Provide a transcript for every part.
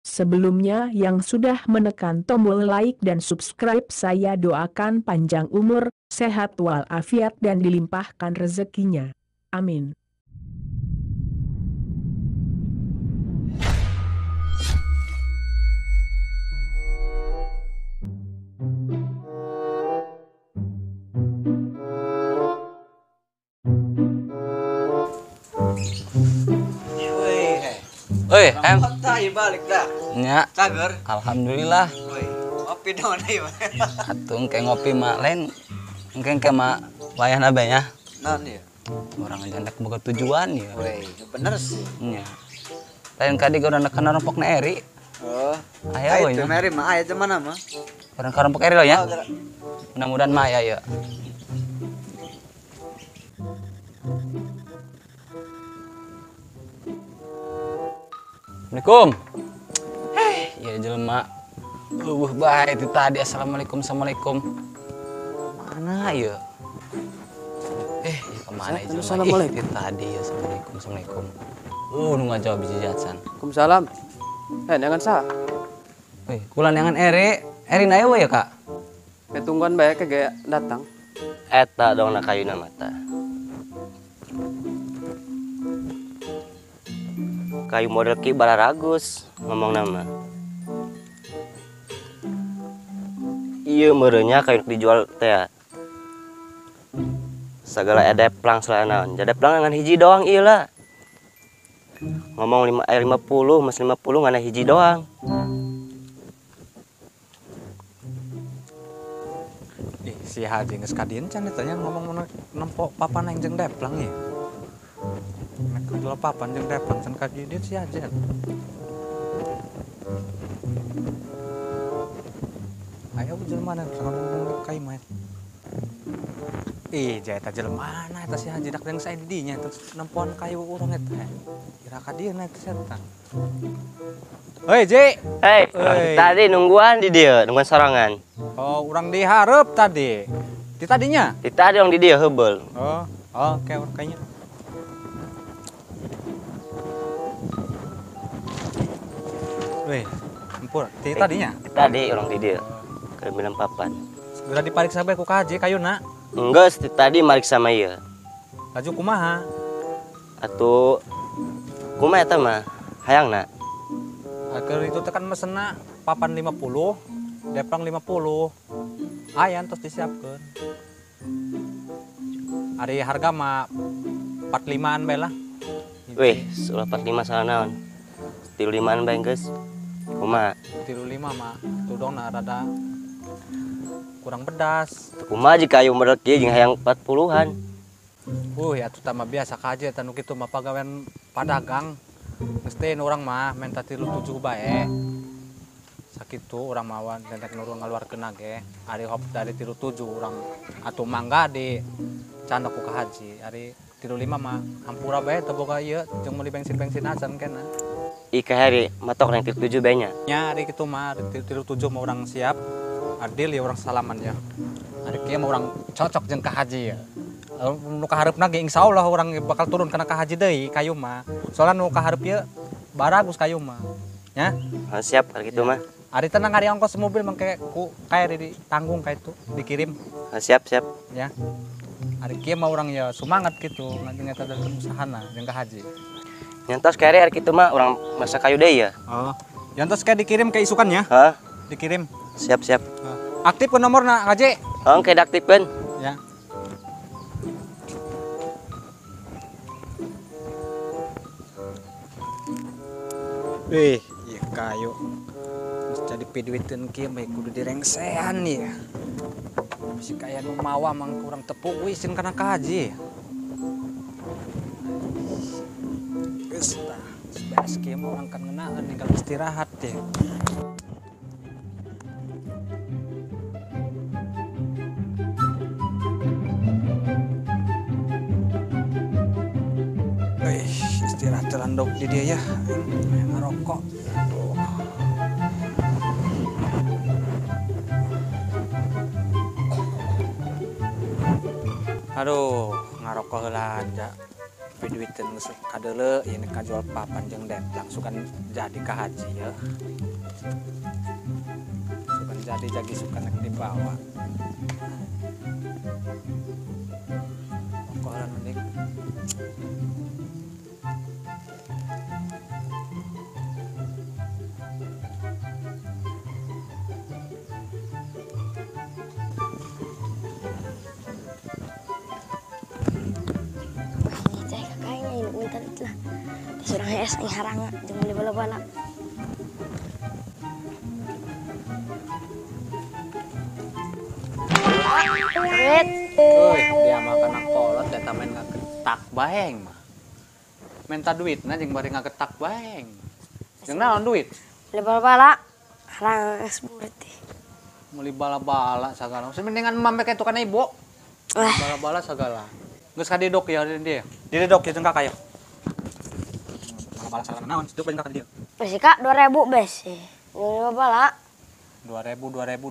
Sebelumnya yang sudah menekan tombol like dan subscribe saya doakan panjang umur, sehat walafiat dan dilimpahkan rezekinya. Amin. Oi, Tadi balik dah. nya, Cager. alhamdulillah. Woi, ngopi dong nih, Mas. Atung kayak ngopi mak lain, mungkin kayak mak wayah nabanya. Non ya. Orang aja hendak boga tujuan ya. Woi, bener sih. Nya. Lain kali gua udah nekan rompok na eri. Oh. Ayo Itu nya. Mary mah aya mana mah? Orang ka rompok eri lo ya. Oh, gerak. Mudah-mudahan maya ya. Assalamualaikum. Ya jelema. Baik itu tadi. Assalamualaikum. Mana ya? Ya kemana ya jelema? Assalamualaikum. Itu tadi ya. Assalamualaikum. Nu ngajawab biji jatsan. Waalaikumsalam. Jangan sah. Kulan yangan Eri na ya Kak? Ketungguan bae ke gaya datang. Eta dong na kayu mata. Kayu model ki bararagus ngomong nama. Iya merenya kayu dijual teh. Segala edeplang selana naon. Jadeplang ngan hiji doang ieu lah. Ngomong 50 mas 50 ngana hiji doang. Si Haji geus kadieun can eta nya ngomong nempok papan yang jeung deplang ya. Nek kadula papan jeung deplang can kadieun si Haji. Ayo jelema na ngomong ka imah. Eta jelema na eta si Haji dak jeung sae di dinya eta nempoan kayu urang eta. Kira kadieun eta setan. Hei Ji. Hei, Hei. tadi nungguan di dia, nungguan sorangan. Oh, urang dihareup tadi. Di tadinya? Di tadi dong di dia heubel. Oh, oke kayaknya. Weh, empur. Di tadinya? Di tadi orang di dia. Kayak bilang papan. Udah dipariksa bae ku kaji kayuna. Enggak, tadi marik sama ieu. Laju kumaha? Atuh kumaha eta mah? Hayangna. Akhir itu tekan mesenna papan 50, deplang 50. Ayan terus disiapkeun. Ari harga mah 45-an bae lah. Wih, 45 salah naon. 35-an bae geus. Kumaha? 35 mah tudongna rada kurang pedas. Kumaha jika kayu model kieu jeung hayang 40-an. Atuh tah mah biasa kaje eta nu kitu mah pagawean padagang. Mesti urang mah menta 37 bae. Sakitu urang mawan dentek nurun ngaluarkeun ge. Ari hop dari 37 urang atuh mangga di canda ku ka Haji. Ari 35 mah hampura bae teu boga ieu jeung meuli bensin-bensin acan kenna. Ika hari matok yang 37 bae nya. Nya ari kitu mah 37 mah urang siap. Adil ya urang salaman ya. Ari kieu mah urang cocok jeung ka Haji ya. Nu kahareupna ge insyaallah urang bakal turun kana ka Haji deui kayu mah. Soalna nu kahareup ieu baragus kayu mah. Nya? Siap kalau gitu mah. Ari tenang ari ongkos mobil mangke ku kae ditanggung ka itu dikirim. Siap. Ya. Ari kieu mah urang ya semangat gitu ngajeng eta dalam usahana jeung ka Haji. Nyantos kere hari kitu mah urang masa kayu deui ya. Oh. Yantos kae dikirim ke isukan ya? Hah? Dikirim. Siap. Aktif ke nomorna Haji. Oke, diaktifkeun. Ya. Wih, iya kayu. Terus jadi piduiteun kieu mah kudu direngsean ya. Si kaya nu mawa mang kurang tepuk wisin kana ka Haji. Geus tah, beres kieu mah urang kan ngeunaan ninggal istirahat teh. Istirahat landok di dia ya, ngerokok. Aduh, ngerokok lanja. duitin kadele ini kajual papan jeung dep langsung kan jadi ka haji ya. Sukan jadi jagi sukan dibawa. Koran mending. Surang es ang haranga, jangan beli bala-bala. Dia makan kolot dan main ngagetak baeng mah. Minta duit nah jeung bari ngagetak baeng. Jeung naon duit? Beli bala-bala, haranga es burit. Meuli bala-bala sagala. Mendingan mampe ka tukang ibu. Bala-bala sagala. Geus kadidok ya dia. Didok ya jeung kakak ya. Bala sagala naon? Didok jeung kakak dia. Besi kak 2.000 besi. Beli bala. 2000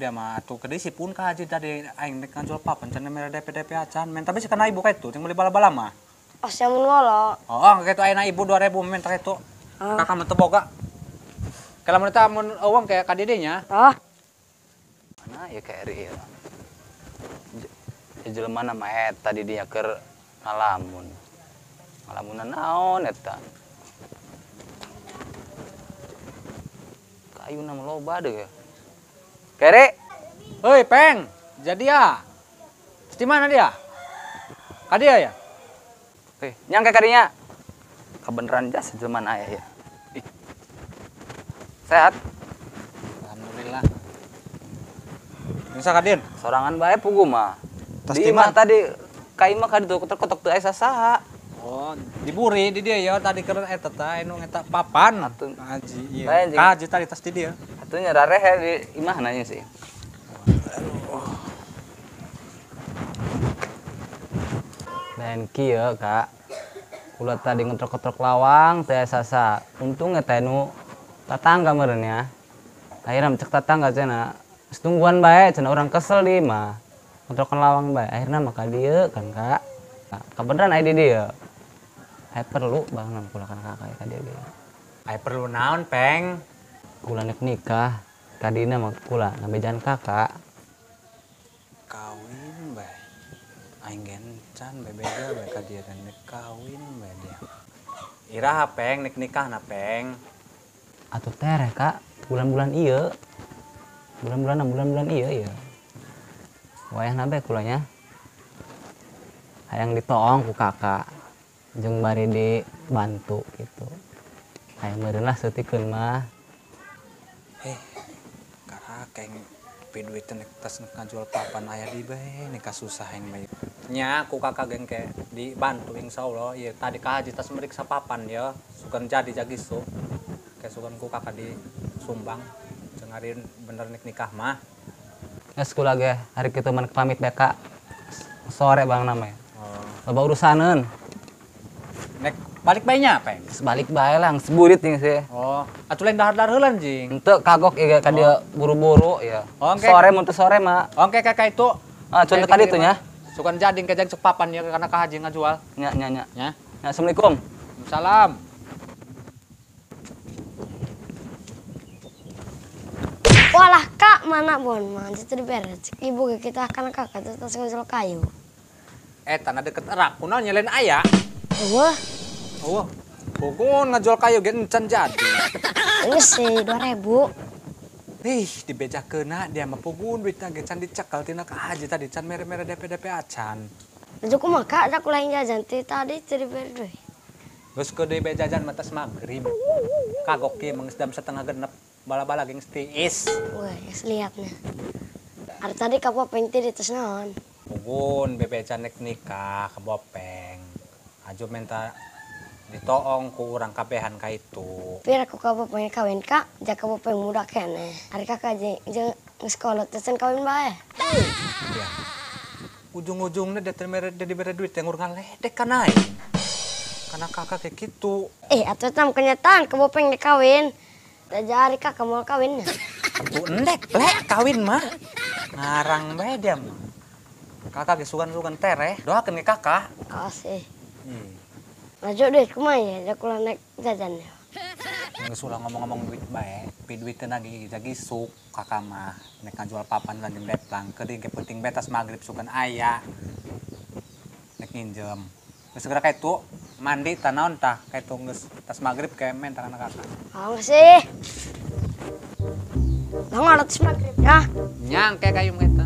dia mah atuh kedai si pun ka haji tadi aing nek ngajual papan cenah mere DP acan. Men tapi sikana ibu ka itu jeung beli bala-bala mah. Oh, siya mun ngolo. Oh, kayak itu ayeuna ibu 2000 men teh itu. Kakak mah teu boga. Kalau mun eta mun eueuh kayak ka dedenya. Oh. Mana ya kayak ri. Jelema mah eta di dia keur ngalamun. Ngalamunan naon eta? Kayuna mah loba deui. Kere. Hei, Peng. Jadi ya. Di mana dia? Ka dia ya? Oke, nyangka kadinya. Kebeneran jas jelema aya ya. Ih. Sehat? Alhamdulillah. Bisa kadin? Sorangan bae pugu mah. Tas Di imah tadi ka imah ka ditu kotok-kotok teu aya saha. Oh, diburi di dia ya tadi keur eta teh anu eta papan Atuh. haji ieu. Bae, jeung- Haji tadi tas di dia. Atunya rarehe di imah nanya sih. Dan kieu Kak. Kula tadi ngetrok-ngetrok lawang teh sasa. Untung teh nu tatangga meureun ya. Akhirna cek tatangga cenah. Setungguan bae cenah urang kesel di mah. Ngetrokan lawang bae. Akhirna mah ka dieu kan Kak. Nah, kebeneran aya di dieu. Aya perlu banget kula kan kakak ka dieu. Ai perlu naon, Peng? Kula nek nikah, kadina mah kula ngabejan kakak. Kawin bae. Aing gencan bae beda bae ka dia dan nek kawin bae dia. Iraha Peng nek nikahna Peng. Atuh tereh Kak, bulan-bulan ieu. Bulan-bulan ieu ya. Wayahna bae kulanya. Hayang ditoong ku kakak. Jeung bari dibantu gitu. Hayang meureun lah seutikeun mah. Karena kayak duit nek tas ngajual papan aya di bae nek susah yang bae. Nya ku kakak geng kayak dibantu insyaallah. Ieu tadi ka haji tas meriksa papan ya. Sukan jadi jagisu. Kayak sukan ku kakak disumbang. Jeung hari bener nek nikah mah. Geus kula ge hari kitu man pamit bae Kak. Sore bang namanya. Oh. Loba urusaneun. Nek balik bae nya Peng. Geus balik bae lang seburit jeung sih. Oh, atuh lain dahar-dahar heulan jing. Henteu kagok ieu ka dieu buru-buru ya. Oh, oke. Sore mun teu sore mah. Oke kakak itu. Ah, contoh ka ditu nya. Sukan jadi kejang cek papan ya karena ka haji ngajual. Nya. Ya. Assalamualaikum. Salam. Walah kak, mana bon? Mana itu diberes. Ibu kita akan kakak itu tas ngajul kayu. Tanah deket erak, kunaon nyelain aya. Wah, Oh, pokoknya ngajual kayu gen encan jadi. ini sih 2.000. Dibejakeuna dia mah pugun duitna ge can dicekal tina ka haji tadi can mere-mere DP acan. Cukup mah kak, aku lain jajan tadi itu diberes deh. Geus ke deui jajan matas magrib. Kagok kieu mah geus jam 9:30 bala-bala geng tiis. Wah, lihatnya. Hari tadi kamu penting di tas naon. Pugun bebejan nek nikah ka Bopeng. Aju minta ditoong ku urang kabehan ka itu. Biar aku kamu pengen kawin kak, jak kamu pengen muda kene. Hari kakak aja sekolah tesen kawin bae. Ya. Ujung-ujungnya dia diberi duit yang urang ledek kan aing. Karena kakak kayak gitu. Atuh tam kenyataan kamu pengen dikawin. Jari kak kamu mau kawinnya. Tuh endek lek kawin mah. Ngarang bae dia mah. Kakak ge sugan-sugan tereh. Doakeun ge kakak. Kasih. Ngajuk duit kumanya, ya kula naik jajan ya. Nggak sulah ngomong-ngomong duit baik, pi duit lagi jadi suk kakak mah nek jual papan lan jeung deplang ke di penting betas magrib sukan aya nek nginjem geus segera kayak itu mandi tanaon tah kayak itu geus tas magrib kayak men tangan kakak Oh sih. Bang ada tes maghrib ya. nyang kayak kayu kita